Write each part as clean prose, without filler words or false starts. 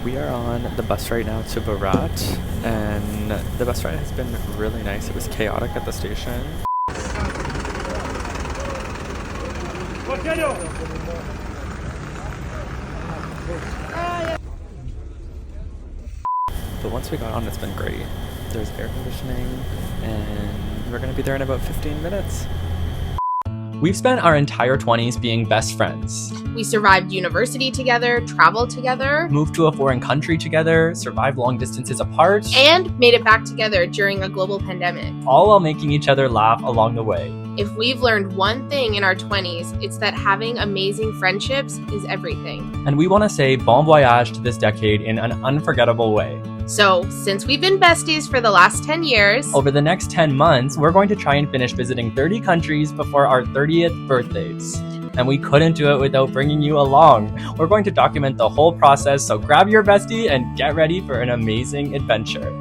We are on the bus right now to Berat, and the bus ride has been really nice. It was chaotic at the station. But once we got on, it's been great. There's air conditioning, and we're gonna be there in about 15 minutes. We've spent our entire 20s being best friends. We survived university together, traveled together, Moved to a foreign country together, survived long distances apart, and made it back together during a global pandemic. all while making each other laugh along the way. If we've learned one thing in our 20s, it's that having amazing friendships is everything. And we want to say bon voyage to this decade in an unforgettable way. So, since we've been besties for the last 10 years, Over the next 10 months, we're going to try and finish visiting 30 countries before our 30th birthdays. And we couldn't do it without bringing you along. We're going to document the whole process, so grab your bestie and get ready for an amazing adventure.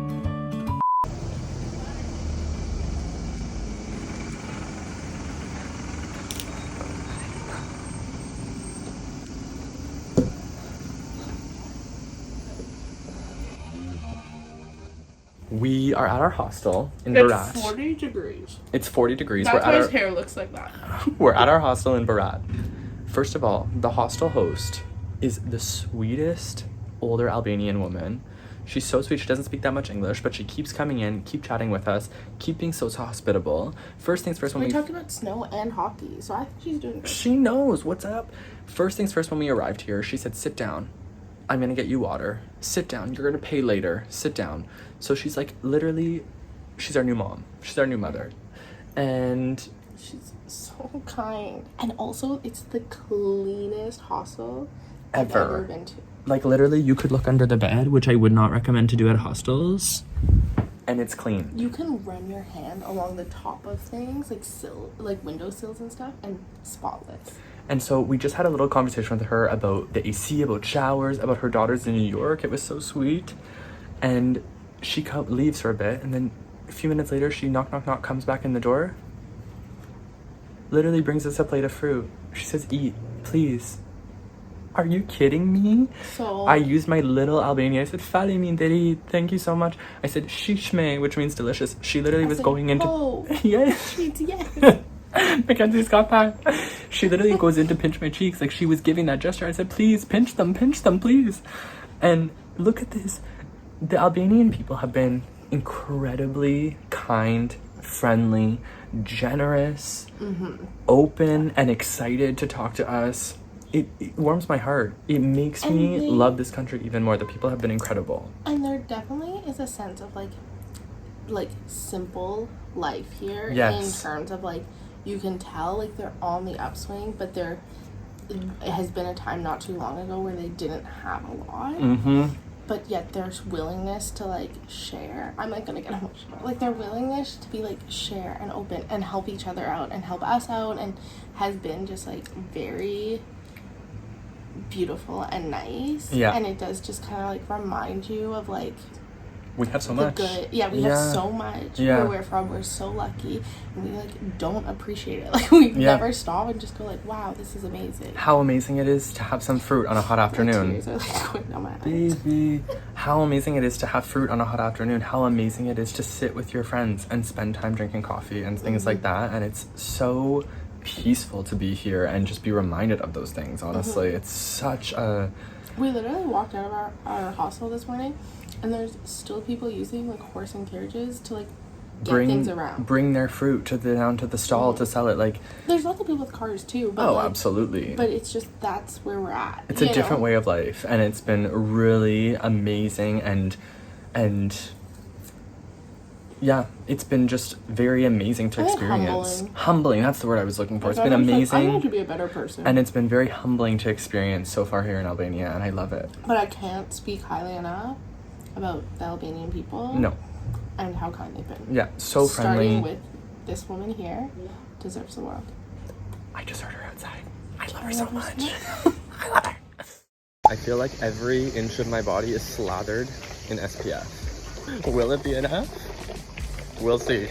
We are at our hostel in Berat. It's 40 degrees. It's 40 degrees. That's why his hair looks like that. We're at our hostel in Berat. First of all, the hostel host is the sweetest older Albanian woman. She's so sweet. She doesn't speak that much English, but she keeps coming in, keep chatting with us, keep being so hospitable. First things first, when We we talked about snow and hockey, so I think she's doing good. She knows what's up. First things first, when we arrived here, she said, "Sit down. I'm gonna get you water. Sit down. You're gonna pay later. Sit down." So she's like, literally, she's our new mom. She's our new mother. And She's so kind. And also, it's the cleanest hostel I've Ever. ever been to. like, literally, you could look under the bed, which I would not recommend to do at hostels. And it's clean. You can run your hand along the top of things, like windowsills and stuff, and spotless. And so we just had a little conversation with her about the AC, about showers, about her daughters in New York. It was so sweet. And she leaves for a bit, and then a few minutes later, she knock, comes back in the door. Literally brings us a plate of fruit. She says, "Eat, please." Are you kidding me? So I used my little Albania. I said, "Fali min deri, thank you so much." I said, "Shishme," which means delicious. She literally was said, going into... "Oh." Yes. yes. Mackenzie's got that. She literally goes in to pinch my cheeks, like she was giving that gesture. I said, "Please, pinch them, please." And look at this. The Albanian people have been incredibly kind, friendly, generous, open, and excited to talk to us. It warms my heart. It makes And me they- love this country even more. The people have been incredible. And there definitely is a sense of like simple life here. Yes. In terms of like, you can tell like they're on the upswing, but it has been a time not too long ago where they didn't have a lot. Mm-hmm. But yet there's willingness to like share. I'm like gonna get emotional. Like their willingness to be like share and open and help each other out and help us out, and has been just like very beautiful and nice. Yeah. And it does just kind of like remind you of like We have so the much. good. Yeah, we have so much. Yeah. Where we're from, we're so lucky, and we like don't appreciate it. Like we Yeah. never stop and just go like, wow, this is amazing. How amazing it is to have some fruit on a hot afternoon. Tears are like going down my eyes. Baby, how amazing it is to have fruit on a hot afternoon. How amazing it is to sit with your friends and spend time drinking coffee and things like that. And it's so peaceful to be here and just be reminded of those things, honestly. It's such a... We literally walked out of our hostel this morning, and there's still people using like horse and carriages to like get things around. bring their fruit down to the stall to sell it. Like, There's lots of people with cars too. But oh, like, absolutely. But it's just that's where we're at. It's a different way of life, and it's been really amazing and yeah, it's been just very amazing to I think experience. Humbling, that's the word I was looking for. It's been I amazing. want to be a better person. And it's been very humbling to experience so far here in Albania, and I love it. But I can't speak highly enough about the Albanian people. No. And how kind they've been. Yeah, so friendly. Starting with this woman here, deserves the world. I just heard her outside. I love her so much. I love her. I feel like every inch of my body is slathered in SPF. Will it be enough? We'll see.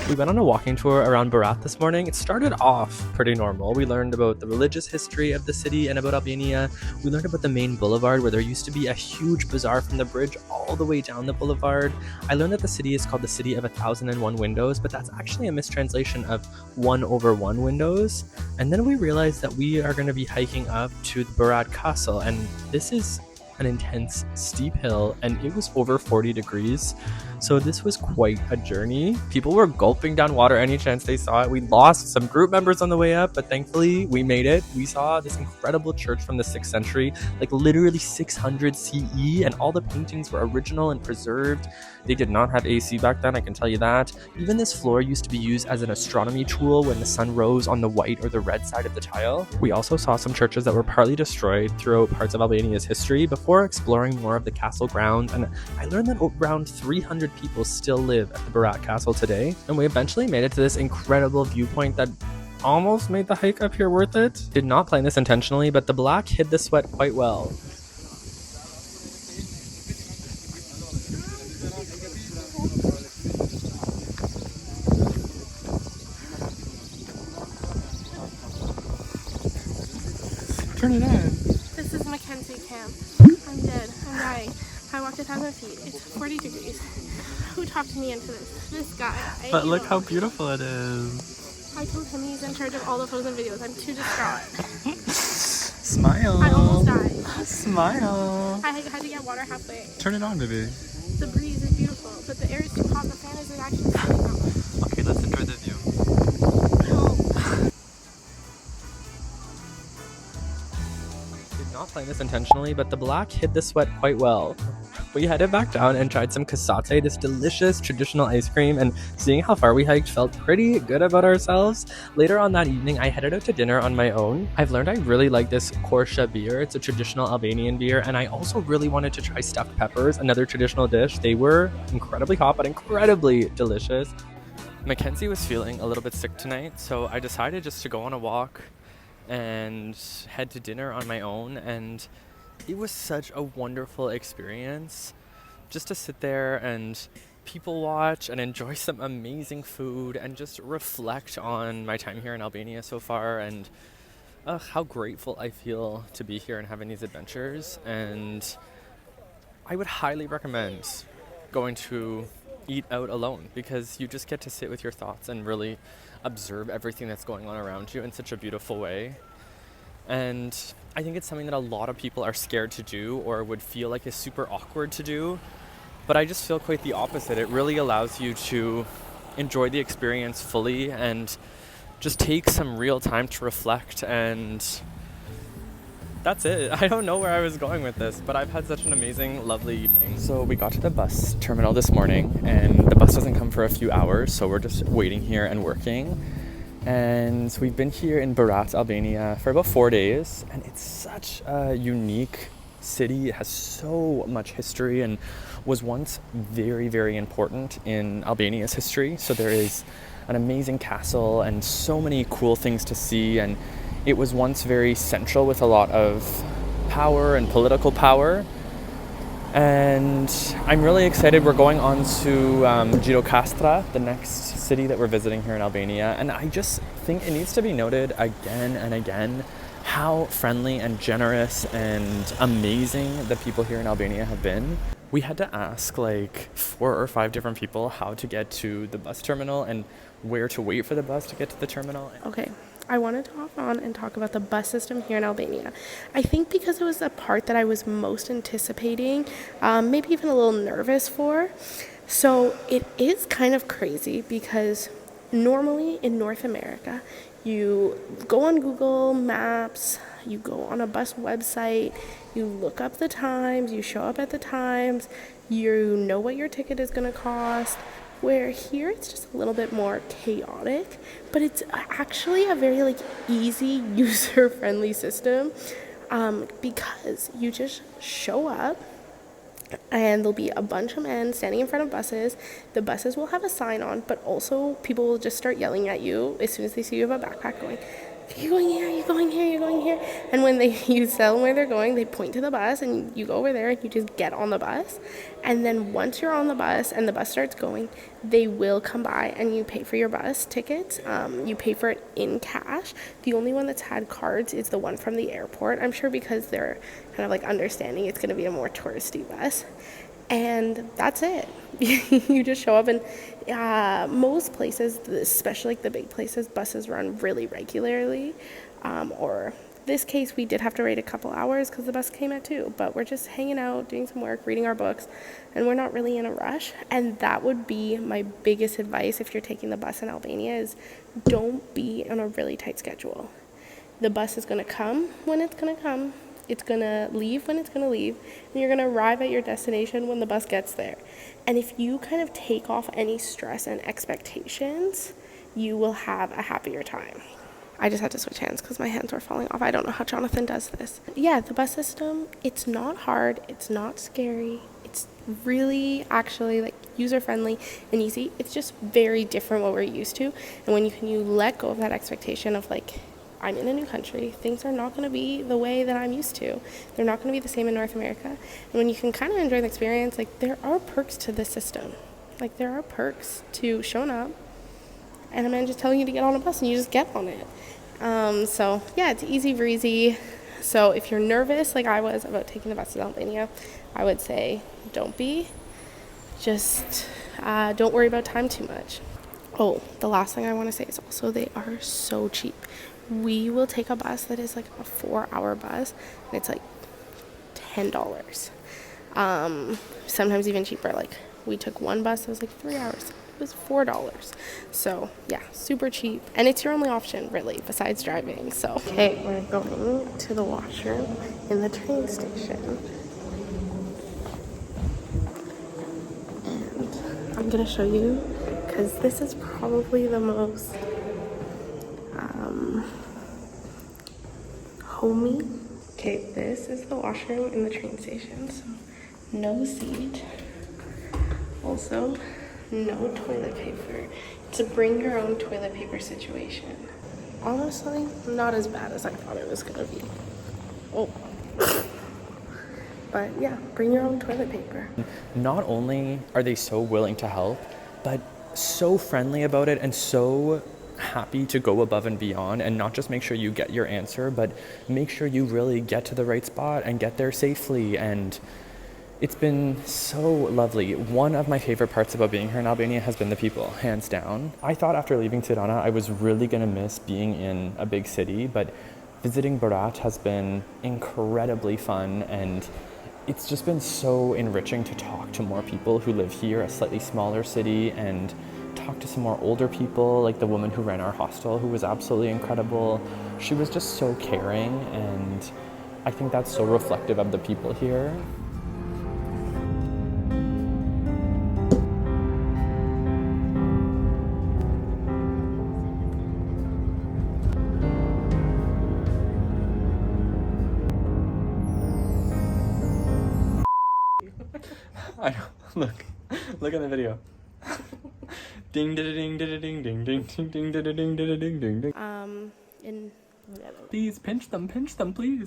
We went on a walking tour around Berat this morning. It started off pretty normal. We learned about the religious history of the city and about Albania. We learned about the main boulevard where there used to be a huge bazaar from the bridge all the way down the boulevard. I learned that the city is called the City of 1001 Windows, but that's actually a mistranslation of 1/1 windows. And then we realized that we are going to be hiking up to the Berat Castle, and this is an intense steep hill, and it was over 40 degrees. So this was quite a journey. People were gulping down water any chance they saw it. We lost some group members on the way up, but thankfully we made it. We saw this incredible church from the 6th century, like literally 600 CE, and all the paintings were original and preserved. They did not have AC back then, I can tell you that. Even this floor used to be used as an astronomy tool when the sun rose on the white or the red side of the tile. We also saw some churches that were partly destroyed throughout parts of Albania's history before exploring more of the castle grounds, and I learned that around 300 people still live at the Berat Castle today. And we eventually made it to this incredible viewpoint that almost made the hike up here worth it. Did not plan this intentionally, but the black hid the sweat quite well. Turn it on. This is MacKenzie camp. I'm dead. I'm dying. I walked 1,000 feet. It's 40 degrees. Who talked me into this? This guy. But look how beautiful it is. I told him he's in charge of all the photos and videos. I'm too distraught. Smile. I almost died. Smile. I had to get water halfway. Turn it on, baby. The breeze is beautiful, but the air is too hot. The fan isn't actually sitting out. Okay, let's enjoy the view. Did not plan this intentionally, but the black hid the sweat quite well. We headed back down and tried some kasate, this delicious traditional ice cream, and seeing how far we hiked felt pretty good about ourselves. Later on that evening, I headed out to dinner on my own. I've learned I really like this Korsha beer. It's a traditional Albanian beer, and I also really wanted to try stuffed peppers, another traditional dish. They were incredibly hot, but incredibly delicious. MacKenzie was feeling a little bit sick tonight, so I decided just to go on a walk and head to dinner on my own, and it was such a wonderful experience just to sit there and people watch and enjoy some amazing food and just reflect on my time here in Albania so far, and how grateful I feel to be here and having these adventures. And I would highly recommend going to eat out alone, because you just get to sit with your thoughts and really observe everything that's going on around you in such a beautiful way. And I think it's something that a lot of people are scared to do or would feel like is super awkward to do, but I just feel quite the opposite. It really allows you to enjoy the experience fully and just take some real time to reflect, and that's it. I don't know where I was going with this, but I've had such an amazing, lovely evening. So we got to the bus terminal this morning, and the bus doesn't come for a few hours, so we're just waiting here and working. And we've been here in Berat, Albania for about 4 days, and it's such a unique city. It has so much history and was once very, very important in Albania's history. So there is an amazing castle and so many cool things to see, and it was once very central with a lot of power and political power. And I'm really excited. We're going on to Gjirokastra, the next city that we're visiting here in Albania. And I just think it needs to be noted again and again how friendly and generous and amazing the people here in Albania have been. We had to ask like 4 or 5 different people how to get to the bus terminal and where to wait for the bus to get to the terminal. Okay, I wanted to hop on and talk about the bus system here in Albania. I think because it was the part that I was most anticipating, maybe even a little nervous for. So it is kind of crazy because normally in North America, you go on Google Maps, you go on a bus website, you look up the times, you show up at the times, you know what your ticket is going to cost. Where here it's just a little bit more chaotic, but it's actually a very easy user-friendly system, because you just show up and there'll be a bunch of men standing in front of buses. The buses will have a sign on, but also people will just start yelling at you as soon as they see you have a backpack going, you're going here, you're going here, you're going here. And when you tell them where they're going, they point to the bus and you go over there and you just get on the bus. And then once you're on the bus and the bus starts going, they will come by and you pay for your bus tickets. You pay for it in cash. The only one that's had cards is the one from the airport. I'm sure because they're kind of like understanding it's going to be a more touristy bus. And that's it. You just show up, and most places, especially like the big places, buses run really regularly. Or this case, we did have to wait a couple hours because the bus came at 2, but we're just hanging out, doing some work, reading our books, and we're not really in a rush. And that would be my biggest advice if you're taking the bus in Albania is don't be on a really tight schedule. The bus is going to come when it's going to come. It's going to leave when it's going to leave, and you're going to arrive at your destination when the bus gets there. And if you kind of take off any stress and expectations, you will have a happier time. I just had to switch hands because my hands were falling off. I don't know how Jonathan does this. Yeah, the bus system, it's not hard. It's not scary. It's really actually like user-friendly and easy. It's just very different what we're used to. And when you let go of that expectation of like, I'm in a new country, things are not going to be the way that I'm used to. They're not going to be the same in North America. And when you can kind of enjoy the experience, like there are perks to this system. Like there are perks to showing up and a man just telling you to get on a bus and you just get on it. So yeah, it's easy breezy. So if you're nervous like I was about taking the bus to Albania, I would say don't be. Just don't worry about time too much. Oh, the last thing I want to say is also they are so cheap. We will take a bus that is like a 4-hour bus, and it's like $10. Sometimes even cheaper. Like we took one bus that was like 3 hours. It was $4. So yeah, super cheap, and it's your only option really besides driving. So okay, we're going to the washroom in the train station, and I'm gonna show you because this is probably the most homey. Okay, this is the washroom in the train station, so no seat. Also, no toilet paper. It's a bring your own toilet paper situation. Honestly, not as bad as I thought it was gonna be. Oh. But yeah, bring your own toilet paper. Not only are they so willing to help, but so friendly about it and so happy to go above and beyond and not just make sure you get your answer, but make sure you really get to the right spot and get there safely. And it's been so lovely. One of my favorite parts about being here in Albania has been the people, hands down. I thought after leaving Tirana I was really gonna miss being in a big city, but visiting Berat has been incredibly fun, and it's just been so enriching to talk to more people who live here, a slightly smaller city, and talk to some more older people, like the woman who ran our hostel, who was absolutely incredible. She was just so caring, and I think that's so reflective of the people here. I know. Look at the video. Ding ding ding ding ding ding ding ding ding ding ding ding ding ding. In Please pinch them, please.